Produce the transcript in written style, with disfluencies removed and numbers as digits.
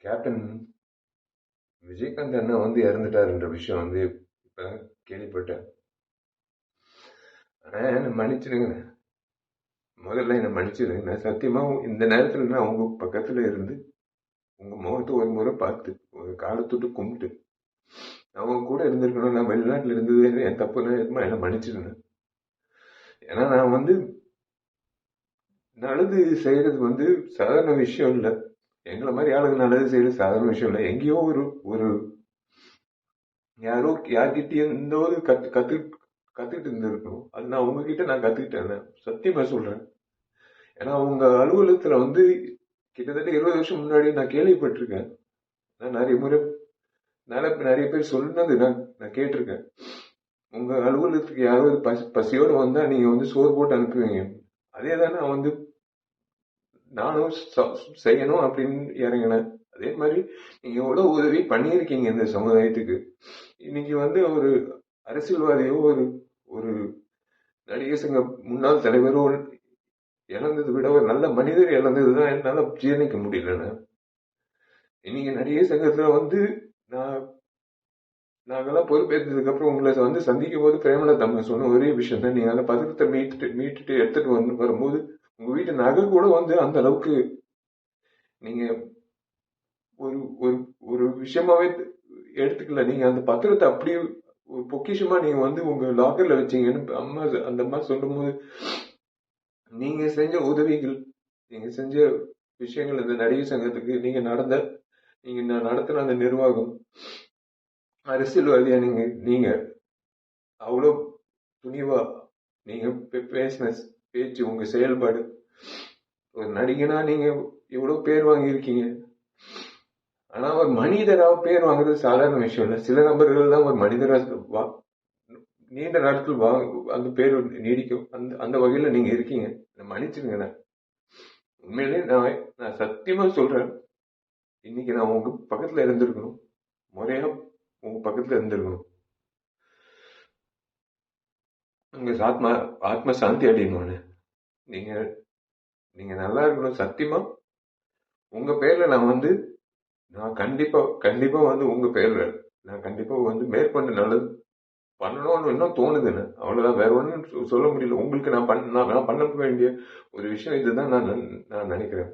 Captain Vijayakanth அண்ணா இறந்துட்டாருன்ற விஷயம் இப்ப கேள்விப்பட்டேன். ஆனா என்ன மன்னிச்சிடுங்க, முதல்ல என்ன மன்னிச்சிடுங்க. நான் சத்தியமா இந்த நேரத்துல நான் உங்க பக்கத்துல இருந்து உங்க முகத்தை ஒரு முறை பார்த்து ஒரு காலத்தொட்டு கும்பிட்டு அவங்க கூட இருந்திருக்கணும். நான் வெளிநாட்டுல இருந்தது என் தப்புன்னு என்ன மன்னிச்சிடுங்க. ஏன்னா நான் நல்லது செய்யறது சாதாரண விஷயம் இல்லை. எங்களை மாதிரி ஆளுங்க நல்லது செய்யறது சாதாரண விஷயம் இல்லை. எங்கேயோ ஒரு ஒரு யாரோ யார்கிட்டயும் இந்த ஒரு கத்துக்கிட்டு இருந்திருக்கணும். அது நான் உங்ககிட்ட நான் கத்துக்கிட்டேன், சத்தியமா சொல்றேன். ஏன்னா உங்க அலுவலகத்துல கிட்டத்தட்ட 20 வருஷம் முன்னாடி நான் கேள்விப்பட்டிருக்கேன். நான் நிறைய முறை நிறைய பேர் சொன்னது நான் கேட்டிருக்கேன். உங்க அலுவலகத்துக்கு யாராவது பசியோட வந்தா நீங்க சோறு போட்டு அனுப்புவீங்க. அதே தானே நானும் செய்யணும் அப்படின்னு இறங்கினேன். அதே மாதிரி நீங்க எவ்வளவு உதவி பண்ணியிருக்கீங்க இந்த சமுதாயத்துக்கு. இன்னைக்கு ஒரு அரசியல்வாதியோ ஒரு ஒரு நடிகர் சங்க முன்னாள் தலைவரோ இழந்ததை விட ஒரு நல்ல மனிதர் இழந்ததுதான் என்னால ஜீரணிக்க முடியல. இன்னைக்கு நடிகர் சங்கத்துல நான் நாங்கெல்லாம் பொறுப்பேற்றதுக்கு அப்புறம் உங்களை சந்திக்கும் போது பிரேமலதா அம்மா சொன்ன ஒரே விஷயம் தான், நீங்க அந்த பத்திரத்தை மீட்டுட்டு எடுத்துட்டு வரும்போது உங்க வீட்டு நகை கூட அந்த அளவுக்கு நீங்க ஒரு ஒரு ஒரு விஷயமாவே எடுத்துக்கல. நீங்க அந்த பத்திரத்தை அப்படியே ஒரு பொக்கிஷமா நீங்க உங்க லாக்கர்ல வச்சீங்கன்னு அம்மா அந்த அம்மா சொல்லும் போது, நீங்க செஞ்ச உதவிகள், நீங்க செஞ்ச விஷயங்கள், இந்த நடிகர் சங்கத்துக்கு நீங்க நடத்தின அந்த நிர்வாகம், அரசியல்வாதியா நீங்க அவ்வளவு துணிவா நீங்க பேசின பேச்சு, உங்க செயல்பாடு, ஒரு நடிகனா நீங்க இவ்வளவு பேர் வாங்கியிருக்கீங்க. ஆனா ஒரு மனிதரா பேர் வாங்குறது சாதாரண விஷயம் இல்ல. சில நபர்கள் தான் ஒரு மனிதரா நீண்ட நாட்கள் அந்த பேர் நீடிக்கும். அந்த வகையில நீங்க இருக்கீங்க. மன்னிச்சிருங்க. உண்மையிலே நான் சத்தியமா சொல்றேன், இன்னைக்கு நான் உங்க பக்கத்துல இருந்திருக்கணும், முறையா உங்க பக்கத்துல இருந்திருக்கணும். உங்க ஆத்ம சாந்தி அடையணும்னு நீங்க நீங்க நல்லா இருக்கணும். சத்தியமா உங்க பேர்ல நான் கண்டிப்பா உங்க பேர்ல நான் கண்டிப்பா மேற்கொண்டு நல்லது பண்ணணும்னு இன்னும் தோணுதுன்னு. அவ்வளவுதான், வேற ஒண்ணும் சொல்ல முடியல. உங்களுக்கு நான் பண்ண வேண்டிய ஒரு விஷயம் இதுதான் நான் நினைக்கிறேன்.